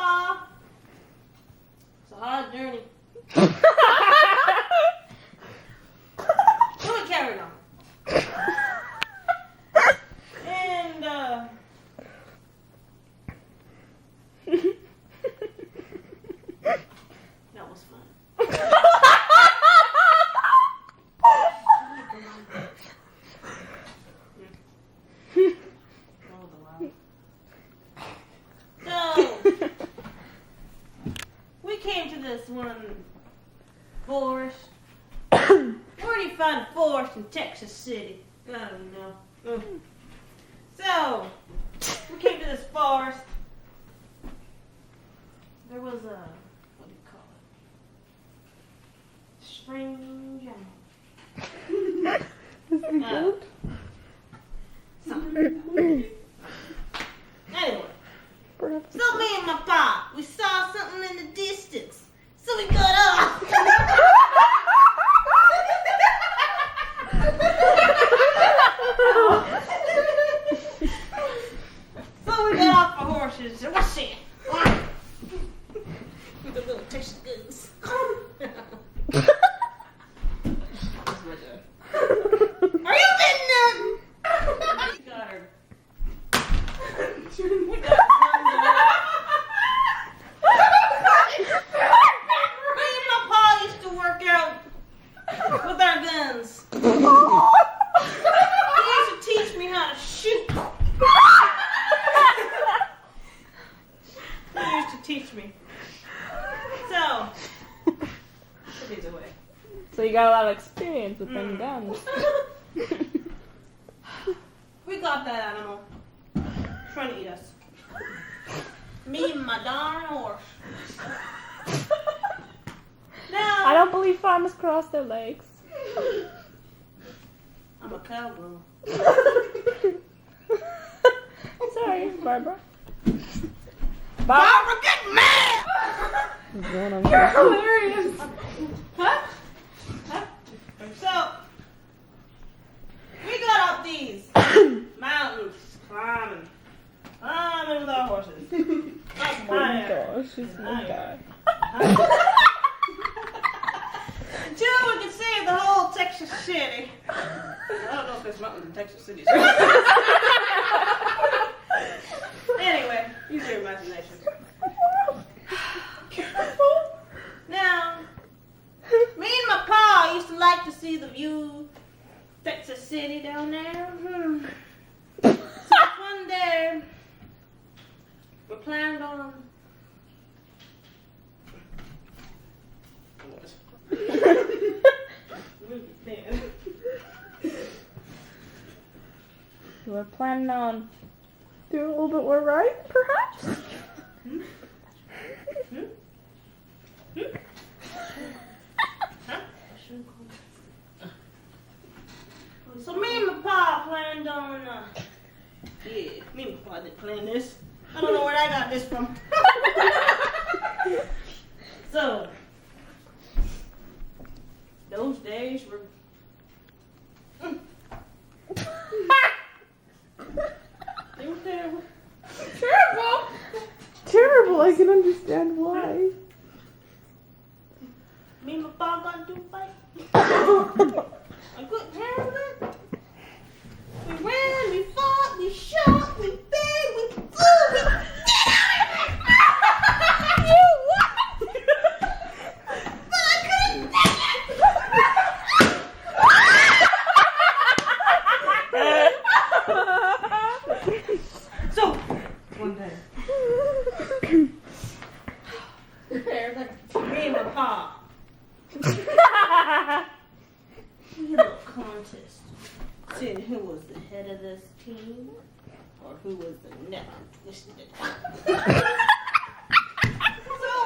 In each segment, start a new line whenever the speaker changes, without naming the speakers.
Pa. It's a hard journey. So we carried on. And, that was fun. So, we came to this one forest. Where do you find a forest in Texas City? I don't know. So, we came to this forest. There was a, what do you call it? Strange animal.
Is it good?
Something. Anyway,
Perhaps.
so me and my pa, we saw something in the distance. So we got up. So we got off our horses and what's it? With a little taste of goodness. Are you getting nothing? We got her. We got her. Me and my pa used to work out with our guns. He used to teach me how to shoot. He used to teach me. So, put these away.
So you got a lot of experience with them guns.
We got that animal trying to eat us. Me and my darn horse. Now,
I don't believe farmers cross their legs.
I'm a cowgirl.
Sorry, Barbara.
Barbara, get mad!
You're
hilarious. Huh? So, we got up these mountains, climbing with our horses.
Oh my gosh, she's my guy.
Until we could see the whole Texas City. I don't know if there's mountains in Texas City. Anyway, use your imagination. Now, me and my pa used to like to see the view, Texas City down there. So one day, we planned on.
We're planning on doing a little bit more riding, perhaps?
So me and my pa planned on, yeah, me and my pa didn't plan this. I don't know where I got this from. So, those days were, they were terrible.
Terrible! Terrible, I can understand why.
Me and my pa got into a fight. I couldn't handle it. We ran, we fought, we shot, we begged, we flew, we you what? But I couldn't take it. So, one day, me and my pa, we had a little contest, seeing who was the head of this team or who was the neck twisted. So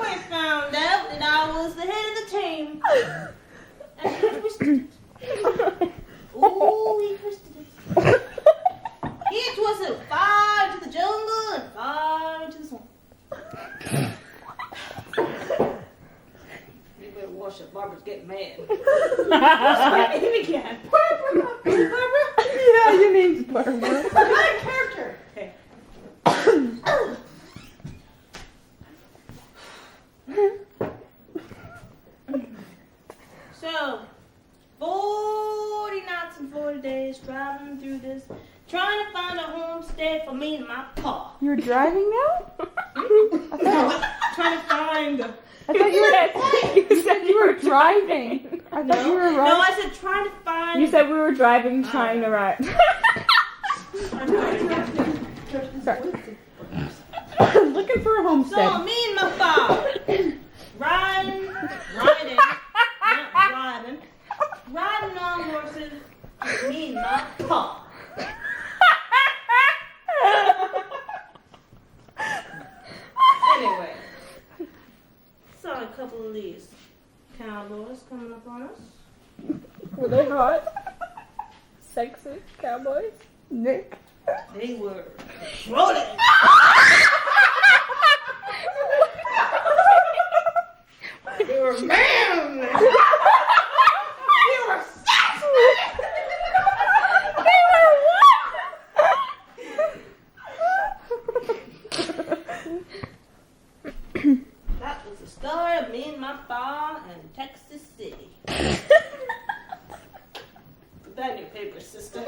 we found out that I was the head of the team. And he twisted it. Ooh, he twisted it. He twisted it 5 to the jungle and 5 to the swamp. You better watch it. Barbara's getting mad. Name again. Barbara?
Yeah, your name's Barbara.
My character. Okay. day for me and my pa.
You're driving now?
Trying to find.
I thought you said you were driving. I thought you were
No,
right.
I said trying to find.
You said we were driving, trying to ride. Looking for a
So
homestead.
me and my pa riding, riding on horses. Me and my pa. Anyway, saw a couple of these cowboys coming up on us.
Were they hot? Sexy cowboys? Nick?
They were rolling. They were man. They were sexy. That was the story of me and my pa in Texas City. Put that in your paper, sister.